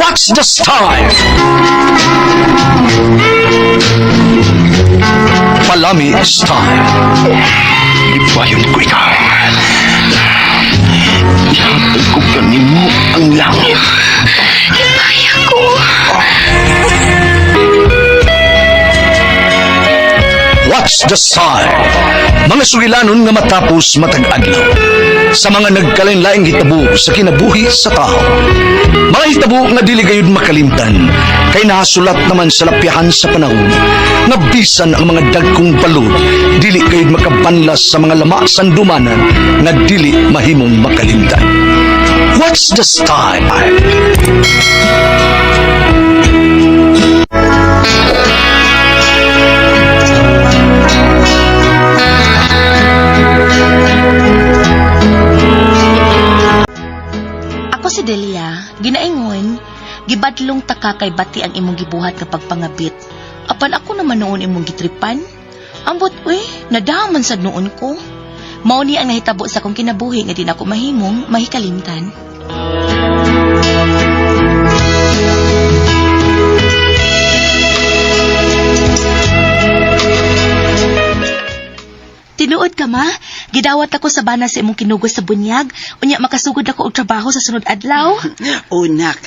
What's the style? Palami style. Ibayon ko ikaw. Ihatag ko kanimo ang langit. Kaya ko. What's the sign? Mga sugilanon nga matapos matag-adlaw. Sa mga nagkalain-laing hitabo sa kinabuhi sa tao. Mga hitabo nga dili gayud makalimtan, kay nahasulat naman sa lapyahan sa panahon, nga bisan ang mga dagkong balod, dili gayud makabanlas sa mga lama sandumanan, nga dili mahimong makalimtan. What's the style? Si Delia, ginaingon, gibadlong taka kay bati ang imong gibuhat kapag pangabit. Apan ako naman noon imong gitripan. Ambot, nadaman sad noon ko. Mao ni ang nahitabo sa kong kinabuhi nga di na ako mahimong mahikalimtan. Tinuod ka ma, gidawat ako sa bana sa imong kinugos sa bunyag, unya makasugod ako og trabaho sa sunod adlaw. Unak,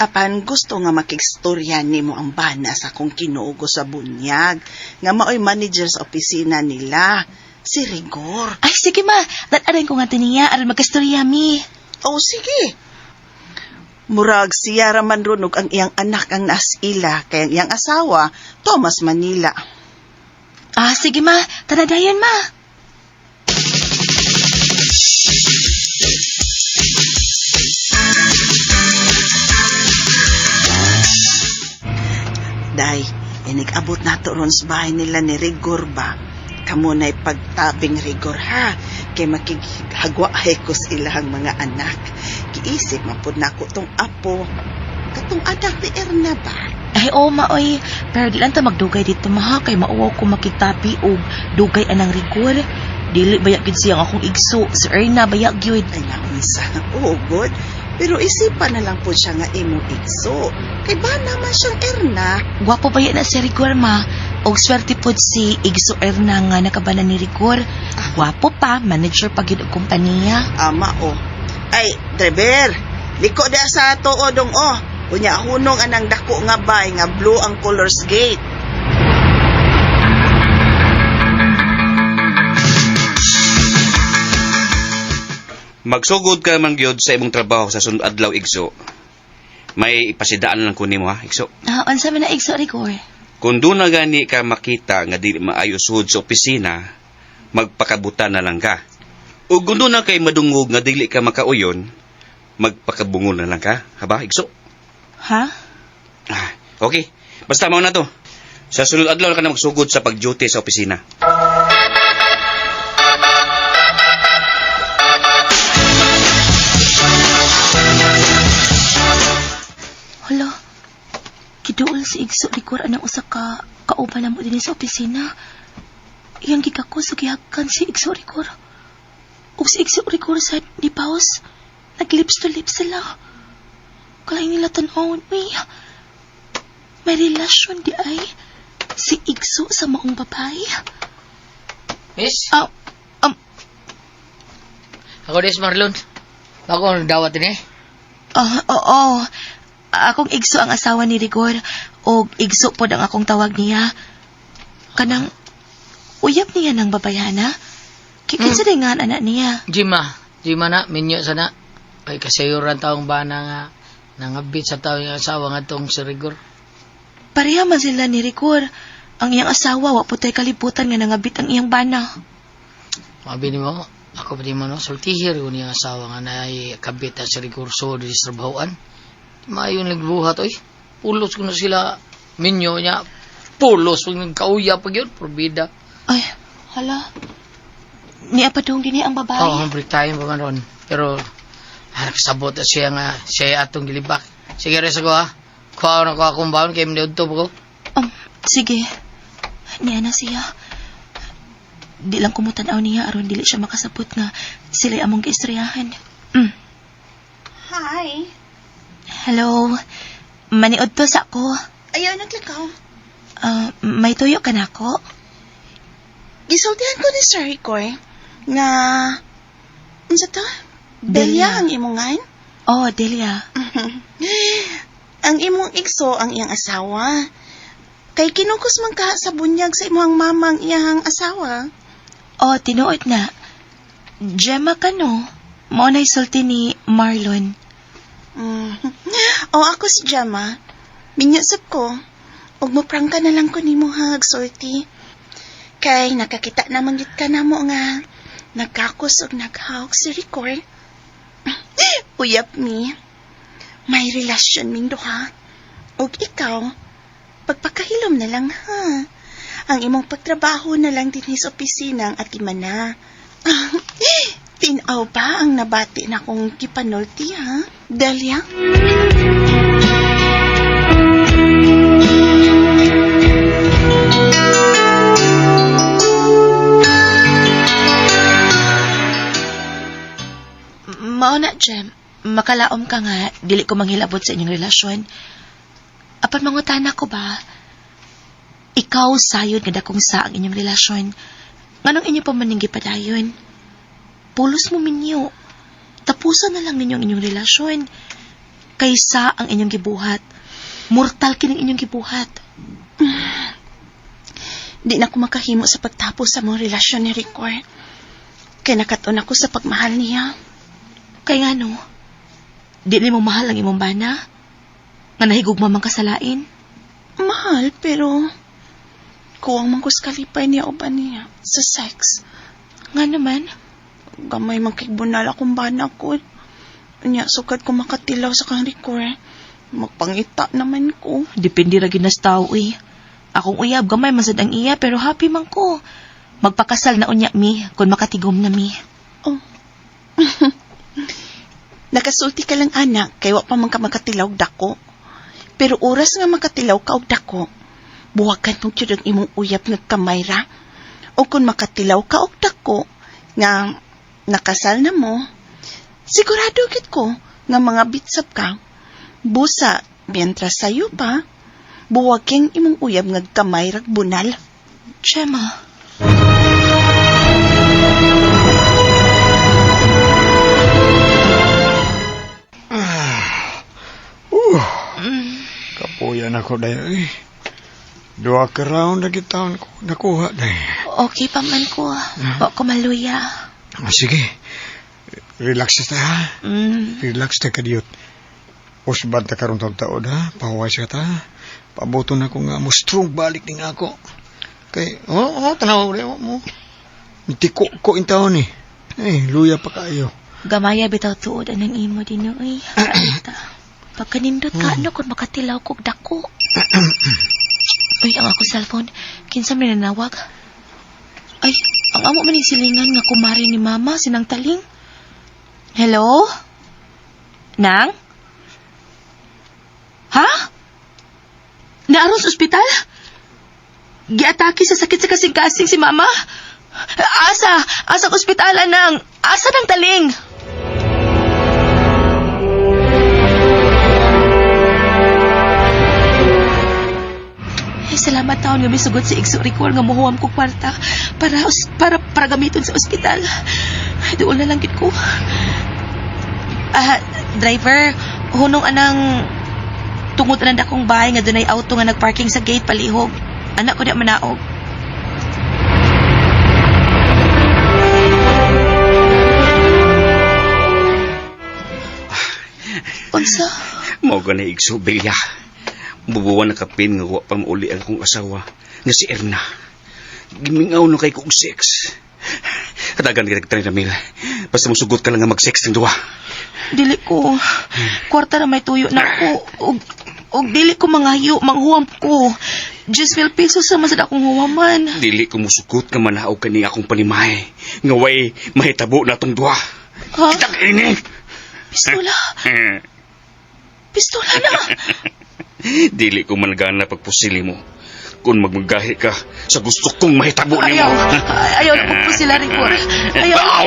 apan gusto nga makigstorya nimo ang bana sa kong kinugos sa bunyag, nga maoy manager sa opisina nila, si Rigor. Ay sige ma, dadaran ko nga tiniya aron magkastorya mi. Oh sige. Murag siya raman runog ang iyang anak ang nasila, kay ang iyang asawa, Thomas Manila. Ah sige ma, tanadayon ma. Day, inig-abot nato ron sa bahay nila ni Rigor ba? Kamu na'y pagtabing Rigor ha, kay makighagwahay ko sa ilahang mga anak. Giisip mapud na ko tong apo, katong anak ni Erna ba? Ay oo maoy, pero di lang ta magdugay dito maha, kay mauwaw ko makitabi og dugay anang Rigor. Dili bayak gid siyang akong igso, si Erna bayak gyud. Ay naunsa, oo good. Pero isipan na lang po siya nga imong igso. Kay ba naman siyang Erna? Gwapo ba yan na si Rigor ma? Og swerte po si Igso Erna nga nakabanan ni Rigor. Gwapo pa, manager pa gyud og kompanya. Ama o. Ay, driver, liko da sa ato o dong o. Unya hunong anang dako nga bay nga blue ang colors gate. Magsugod ka man gyud sa imong trabaho sa sunod adlaw, Igso. May ipasidaan lang ko nimo ha, Igso. Unsa man na Igso Rigor? Kung doon na gani ka makita nga di maayo suhod sa opisina, magpakabuta na lang ka. O kung doon na kay madungog nga dili ka makauyon, magpakabungo na lang ka. Haba, Igso? Ha? Okay. Basta mao na to. Sa sunod adlaw ka na magsugod sa pag-duty sa opisina. Hala, kiduol si Igso Rigor anang usa ka kauban namo dinhi sa opisina. Iyang gikako sa gihakan si Igso Rigor. Ug si Igso Rigor sa ni Paus, naglips to lips sila. Kalay nila tan-awon, may relasyon di ay si Igso sa maong babae. Miss? Ako des Marlon. Ako ang dawat din eh. Oo. Akong Igso ang asawa ni Rigor o Igso pod ang akong tawag niya. Kanang uyab niya ng babayana. Kinsa din nga ang anak niya. Jima na, minyo sana. Ay kasayuran taong bana nga nangabit sa taong yung asawa nga tong si Rigor. Pareha man sila ni Rigor. Ang iyang asawa, waputay kalibutan nga nangabit ang iyang bana. Mabini mo, ako pa di mo no, sultihir ko niyang asawa nga na kabit at si Rigor so di trabahoan. Mayon nagbuhat oy. Pulos ko na sila minyo niya. Pulos pag nagkauya pag yun, probida. Ay, hala. Niya pa dong gini ang babae. Break time pa man ron. Pero harap sabot at siya nga siya atong gilibak. Sige res ako ha. Kuha na ko akong baon kaya hindi udto ko. Sige. Niya na siya. Di lang kumutanaw niya aron dili siya makasabot nga sila'y among giistoryahan. Hi. Hello. Maniod to sa ko. Ayaw naglakaw. May tuyo ka na ko? Gisultihan ko ni Sir Ricoy nga unsa to? Delia ang imongan. Oh, Delia. Ang imong igso ang iyang asawa. Kay kinukos man ka sa bunyag sa imong mamang iyang asawa. Oh, tinuod na. Gemma ka no? Mao na isulti ni Marlon. O ako si Gemma. Minyasap ko. Ug moprangka na lang ko nimo ha agsulti. Kay nakakita naman yun ka na mo nga nagkakos ug naghawak si Ricoy. Uyap mi. May relasyon ming duha. Ug ikaw, pagpakahilom na lang ha. Ang imong pagtrabaho na lang din sa opisina ang atimana. Tinaw ba ang nabati na kong kipanulti ha, Delia? Mao na, Jem. Makalaom ka nga, dili ko manghilabot sa inyong relasyon. Apan mangutana ko ba, ikaw sayod nga dakong sa ang inyong relasyon. Nganong inyo pa maninggi padayon? Pulos mo minyo. Tapusan na lang ninyo ang inyong relasyon. Kaysa ang inyong gibuhat. Mortal kining inyong gibuhat. Di na ko makahimo sa pagtapos sa mong relasyon ni Ricoy. Kaya nakaton ako sa pagmahal niya. Kaya nga no, di mo mahal ang imong bana? Nga nahigugma mang kasalain? Mahal, pero kuwang mangkus kalipay niya o ba niya sa sex. Nga naman, Gamay magkigbunal akong bana ko. Nya, sukad ko makatilaw sa kang Ricoy. Magpangita naman ko. depende ra ginas tao eh. Akong uyab, gamay masad ang iya, pero happy man ko. Magpakasal na unya mi, kung makatigom na mi. Oh. Nakasulti ka lang anak, kay wa pa man ka makatilaw og dako. Pero oras nga makatilaw ka og dako, buwagan mo gyud ang imong uyab nga kamayra. O kung makatilaw ka og dako, nga nakasal na mo, sigurado gid ko nga mga bitsap ka. Busa, mientras sayo pa, buwaging imong uyab nga kamayra bunal. Gemma, Kapuyan ako dayo eh. 2 ka round na gitaon ko nakuha dayo. okay pa man ko. O ko maluya. Sige. Relax ta ha. Relax ta kadiyot. Usbad ta karon taon ha. Pahuwas ka ta. Pabuto na ko nga mo strong balik ning ako. Kay tanaw mo. Tiko ko in taon eh. Luya pa kayo. Gamaya bitaw tuod anang imo din oy. Pagkanindot ka ano kung makatilaw kog dako. Uy, ang ako cellphone. Kinsa may nanawag? Ay, ang amo man silingan nga kumari ni mama, sinang taling. Hello? Nang? Ha? Naaron sa ospital? Giatake sa sakit sa kasing-kasing si mama? Asa ka ospitalan nang? Asa nang taling? Salamat taon nga misugot si Igso Ricor nga muhuam ko kwarta para gamiton sa ospital. Doon na lang gid ko. Driver, hunong anang tungod na dakong bahay nga dunay auto nga nagparking sa gate palihog. Anak ko di manaog. Unsa? Mao gani Igso Bilya. Bubuwan na kapin nga wa pa mauli ang akong asawa nga si Erna. Gimingaw na kay kong sex. Kadagan ka nagtry na mil. Basta musugot ka lang nga mag-sex ng duwa. Dili ko. Kwarta na may tuyo na ko. Og dili ko manghayo, manghuwam ko. 10,000 pesos sa masad akong huwaman. Dili ko musugot nga manaog ka ni akong panimahe. Nga way mahitabo na tong duwa. Ha? Kitang ini. Pistola. Pistola na. Dili ko malgana pagpusili mo. Kung magmagahi ka sa gusto kong mahitabo ni mo. Ayaw na magpusila rin ko. Ayaw.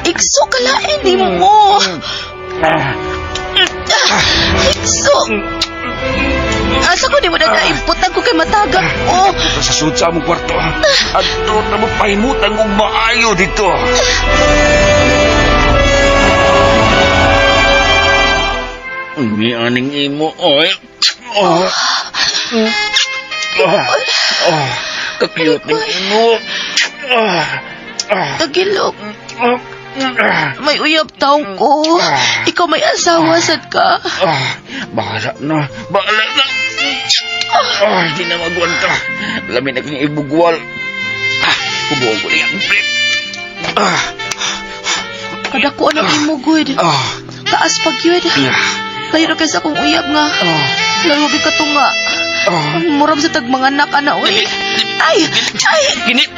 Igso kalain ni mo. Igso! Asa ko di mo nagaimpot ko kay matagap ko. Sa sud sa among kwarto. Adto na mo pahimutan og maayo dito. Umi aning imo, oy. Kakiyot ng imo. Tagilok. May uyab taong ko. Ikaw may asawa, sad ka. Bahala na. Bahala na. Hindi na magwanta. Lamin na kang ibugwal. Kubuong ko niya. Kadako ang imo, good. Taas pag yun. Lahiro kaysa akong uyab nga. Lalo di katunga. Murag sa tagmanganak na, uy. Ay! Ginit!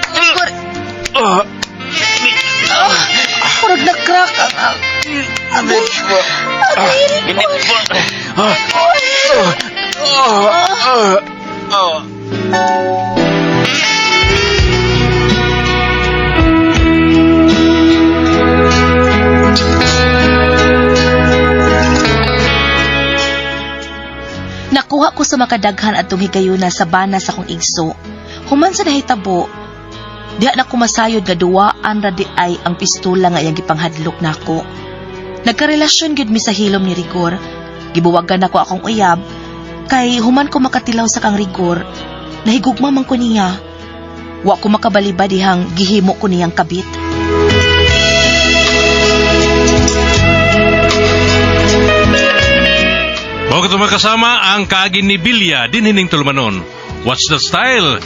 Murag na-crack ang... Agay! Ginit ba? Nakuha ko sa makadaghan at higayuna sa bana sa kong igso. Human sa nahitabo, diha na ko masayod nga duwaan ra di ay ang pistola nga iyang gipanghadlok nako. Nagkarelasyon gyud mi sa hilom ni Rigor. Gibuwagan ako akong uyab kay human ko makatilaw sa kang Rigor. Nahigugma man ko niya. Wa ko makabaliba dihang gihimo ko niyang kabit. Bago ito makasama ang kaagin ni Bilya din hining tulmanon. What's the style?